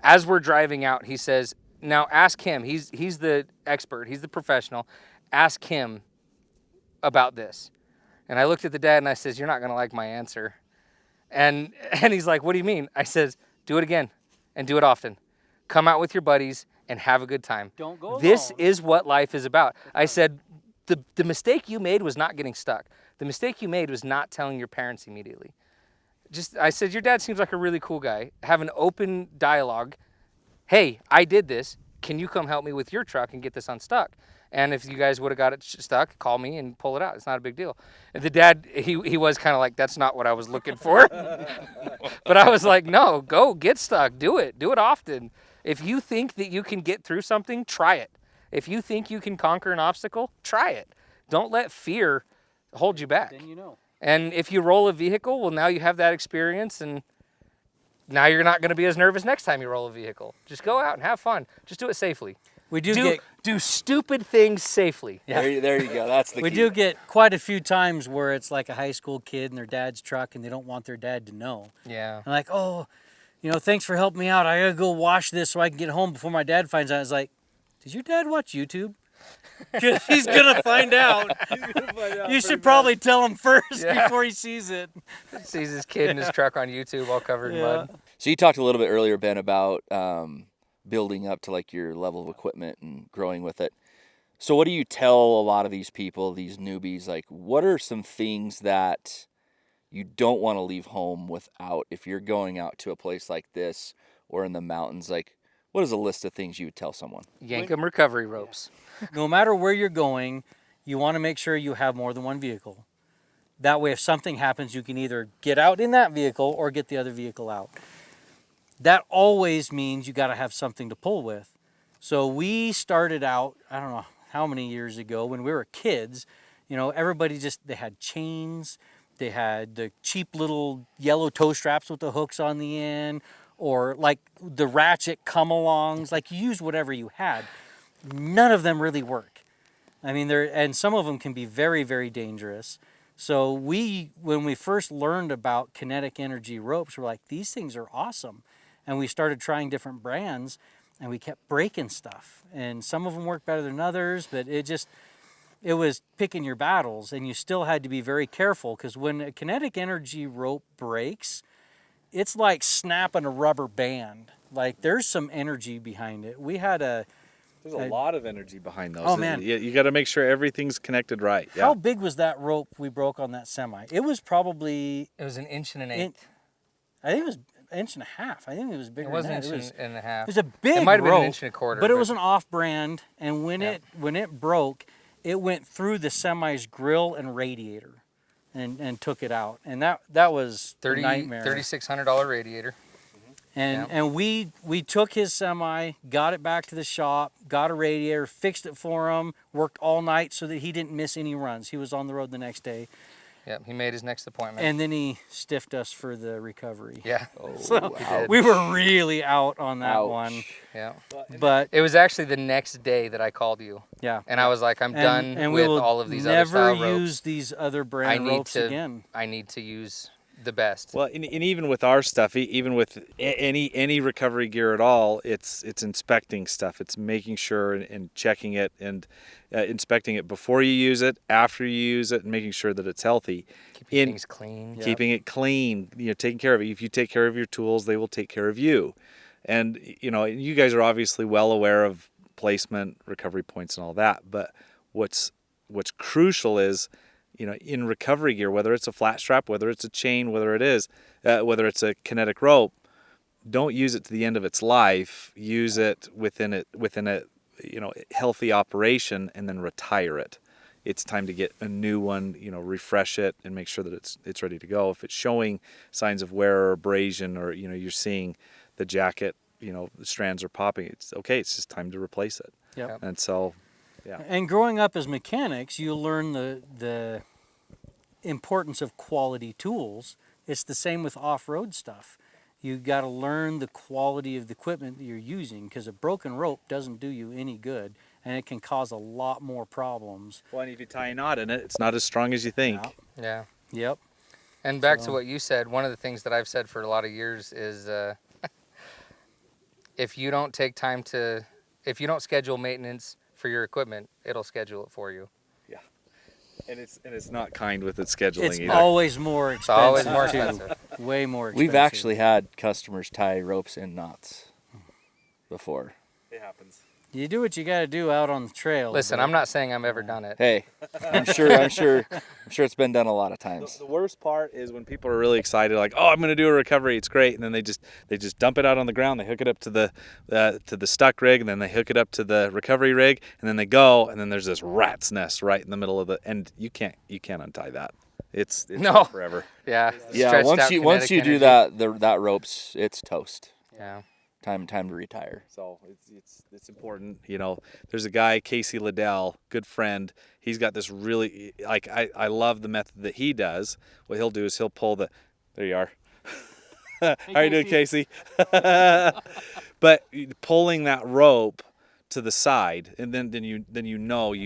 as we're driving out, he says, now ask him. He's the expert. He's the professional. Ask him about this. And I looked at the dad and I says, you're not going to like my answer. And he's like, what do you mean? I says, do it again and do it often. Come out with your buddies and have a good time. Don't go This alone. is what life is about. I said, the mistake you made was not getting stuck. The mistake you made was not telling your parents immediately. I said, your dad seems like a really cool guy. Have an open dialogue. Hey, I did this. Can you come help me with your truck and get this unstuck? And if you guys would have got it stuck, call me and pull it out. It's not a big deal. And the dad, he was kind of like, that's not what I was looking for. But I was like, no, go get stuck. Do it. Do it often. If you think that you can get through something, try it. If you think you can conquer an obstacle, try it. Don't let fear hold you back. Then you know. And if you roll a vehicle, well, now you have that experience, and now you're not going to be as nervous next time you roll a vehicle. Just go out and have fun. Just do it safely. We do stupid things safely. Yeah. There you go. That's the We key. do get quite a few times where it's like a high school kid in their dad's truck and they don't want their dad to know. Yeah. And like, oh, thanks for helping me out. I gotta go wash this so I can get home before my dad finds out. It's like, did your dad watch YouTube? 'Cause he's gonna find out. You should probably tell him first before he sees it. Sees his kid in his truck on YouTube all covered in mud. So you talked a little bit earlier, Ben, about building up to like your level of equipment and growing with it. So what do you tell a lot of these people, these newbies, like what are some things that you don't want to leave home without if you're going out to a place like this or in the mountains? Like what is a list of things you would tell someone? Yank 'em recovery ropes. No matter where you're going, you want to make sure you have more than one vehicle. That way, if something happens, you can either get out in that vehicle or get the other vehicle out. That always means you got to have something to pull with. So we started out, I don't know how many years ago, when we were kids, everybody they had chains, they had the cheap little yellow toe straps with the hooks on the end, or like the ratchet come-alongs, like you use whatever you had. None of them really work. I mean, and some of them can be very, very dangerous. So when we first learned about kinetic energy ropes, we're like, these things are awesome. And we started trying different brands, and we kept breaking stuff. And some of them worked better than others, but it was picking your battles, and you still had to be very careful, because when a kinetic energy rope breaks, it's like snapping a rubber band. Like there's some energy behind it. There's a lot of energy behind those. Oh, man. You got to make sure everything's connected right. Yeah. How big was that rope we broke on that semi? It was probably, It was an inch and an eighth. I think it was an inch and a half. I think it was bigger It wasn't than that. an inch and a half. It was a big rope. It might have been an inch and a quarter. But it was an off-brand, and when it broke, it went through the semi's grill and radiator, and took it out. And that was a nightmare. $3,600 radiator. And we took his semi, got it back to the shop, got a radiator, fixed it for him, worked all night so that he didn't miss any runs. He was on the road the next day. Yep, he made his next appointment. And then he stiffed us for the recovery. Yeah. So he did. we were really out on that Ouch. one. Yeah. But It was actually the next day that I called you. yeah. And I was like, I'm done and with we will all of these other never style ropes. use these other brand ropes again. I need to use the best. Well, and even with our stuff, even with any recovery gear at all, it's inspecting stuff. It's making sure and checking it and inspecting it before you use it, after you use it, and making sure that it's healthy. Keeping things clean. Yep. Keeping it clean, taking care of it. If you take care of your tools, they will take care of you. And you guys are obviously well aware of placement, recovery points, and all that. But what's crucial is, in recovery gear, whether it's a flat strap, whether it's a chain, whether it's a kinetic rope, don't use it to the end of its life. Use it within a healthy operation, and then retire it. it's time to get a new one, refresh it and make sure that it's ready to go. If it's showing signs of wear or abrasion, or you're seeing the jacket, the strands are popping, it's okay, it's just time to replace it. Yep. And so, yeah. And growing up as mechanics, you learn the importance of quality tools. It's the same with off-road stuff. You got to learn the quality of the equipment that you're using, because a broken rope doesn't do you any good, and it can cause a lot more problems. Well, and if you tie a knot in it, it's not as strong as you think. Yeah. Yep. And back to what you said, one of the things that I've said for a lot of years is if you don't schedule maintenance for your equipment, it'll schedule it for you. Yeah. And it's not kind with its scheduling It's either. always more expensive. It's always more too. expensive. Way more expensive. We've actually had customers tie ropes in knots before. It happens. You do what you got to do out on the trail. Listen, but I'm not saying I've ever done it. Hey, I'm sure it's been done a lot of times. The worst part is when people are really excited, like, "Oh, I'm going to do a recovery. It's great," and then they just dump it out on the ground. They hook it up to the stuck rig, and then they hook it up to the recovery rig, and then they go, and then there's this rat's nest right in the middle of and you can't untie that. It's No. forever. Yeah. Yeah, stretched once out you kinetic do energy. that rope's it's toast. Yeah. Time to retire. So it's important. There's a guy, Casey Liddell, good friend. He's got this really, I love the method that he does. What he'll do is he'll pull there you are. How are you doing, Casey? But pulling that rope to the side, and then you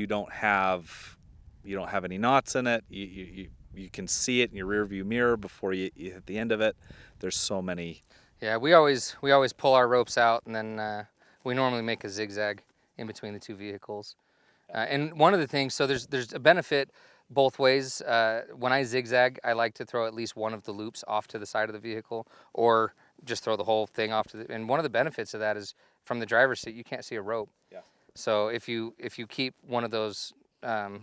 don't have any knots in it. You can see it in your rear view mirror before you hit the end of it. There's so many. Yeah, we always pull our ropes out, and then we normally make a zigzag in between the two vehicles. And one of the things, so there's a benefit both ways. When I zigzag, I like to throw at least one of the loops off to the side of the vehicle, or just throw the whole thing off and one of the benefits of that is from the driver's seat, you can't see a rope. Yeah. So if you keep one of those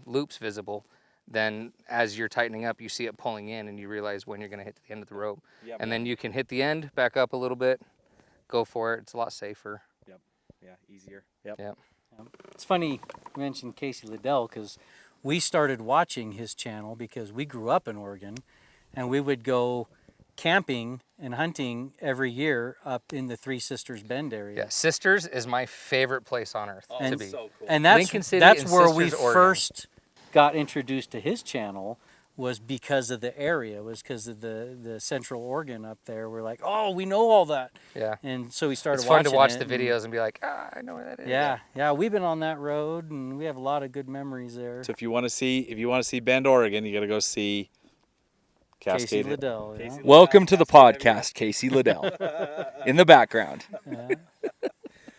loops visible, then as you're tightening up, you see it pulling in, and you realize when you're going to hit the end of the rope. Yep. And then you can hit the end, back up a little bit, go for it. It's a lot safer. Yep. Yeah, easier. Yep. Yep. It's funny you mentioned Casey Liddell, because we started watching his channel because we grew up in Oregon, and we would go camping and hunting every year up in the Three Sisters Bend area. Yeah, Sisters is my favorite place on earth to be. So cool. And that's Lincoln City that's and where we Sisters, Oregon. first got introduced to his channel, was because of the area, was because of the Central Oregon up there. We're like, oh, we know all that. Yeah. And so we started It's watching fun to watch it, the videos and be like, I know where that is. Yeah, we've been on that road, and we have a lot of good memories there. So if you want to see Bend, Oregon, you got to go see Casey Cascade. Liddell. Yeah. Welcome to the podcast, Casey Liddell, in the background.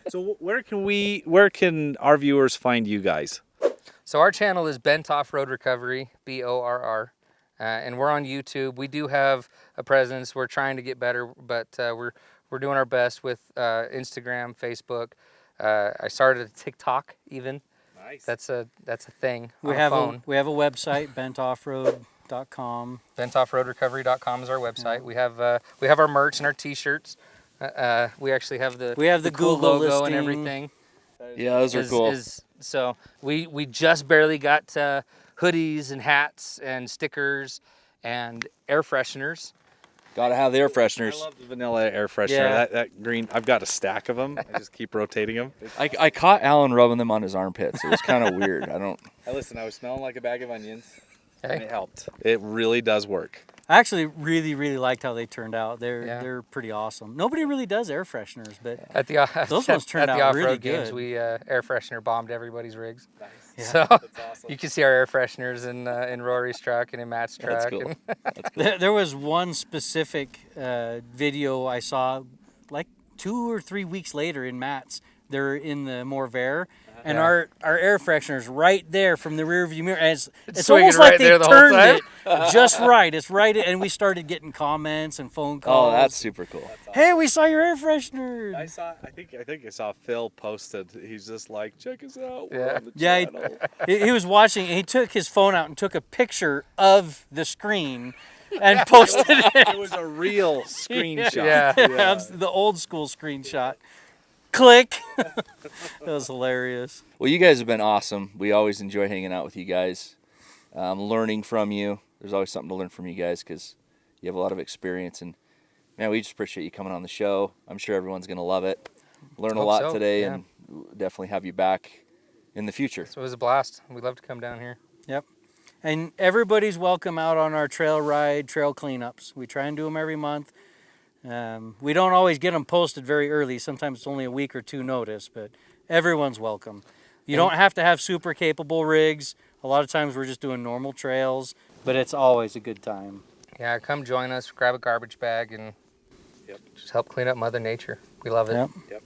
So where can our viewers find you guys? So our channel is Bent Off-Road Recovery, BORR, and we're on YouTube. We do have a presence. We're trying to get better, but we're doing our best with Instagram, Facebook. I started a TikTok even. Nice. That's a thing. We on have a phone. we have a website, bentoffroad.com. BentOffRoadRecovery.com is our website. We have our merch and our T-shirts. We actually have the cool Google logo listing. and everything. Yeah, those are cool. So we just barely got hoodies and hats and stickers and air fresheners. Gotta have the air fresheners. I love the vanilla air freshener. Yeah. That green. I've got a stack of them. I just keep rotating them. I caught Alan rubbing them on his armpits. It was kind of weird. I was smelling like a bag of onions, Hey. and it helped. It really does work. I actually really liked how they turned out. Yeah. They're pretty awesome. Nobody really does air fresheners, but At the Those ones turned at the out OffRoad really Games, good. we air freshener bombed everybody's rigs. Nice. Yeah. So That's awesome. you can see our air fresheners in Rory's truck and in Matt's That's truck. cool. And there was one specific video I saw like 2 or 3 weeks later in Matt's. They're in the Morvere, and Yeah. our air freshener's right there from the rear view mirror. And it's swinging almost like right they there the whole turned time. it just right. It's right, and we started getting comments and phone calls. Oh, that's super cool. Hey, we saw your air freshener. I think I saw Phil posted. He's just like, check us out. We're Yeah. on the Yeah, channel. he was watching, and he took his phone out and took a picture of the screen and posted it. It was a real screenshot. Yeah. Yeah, the old school screenshot. Click. That was hilarious. Well, you guys have been awesome. We always enjoy hanging out with you guys, learning from you. There's always something to learn from you guys because you have a lot of experience. And man, we just appreciate you coming on the show. I'm sure everyone's going to love it. Learn a Hope lot so, today, yeah. and definitely have you back in the future. So it was a blast. We'd love to come down here. Yep. And everybody's welcome out on our trail ride, trail cleanups. We try and do them every month. We don't always get them posted very early. Sometimes it's only a week or two notice, but everyone's welcome. You don't have to have super capable rigs. A lot of times we're just doing normal trails, but it's always a good time. Yeah, come join us, grab a garbage bag, and just help clean up Mother Nature. We love it. Yep. Yep.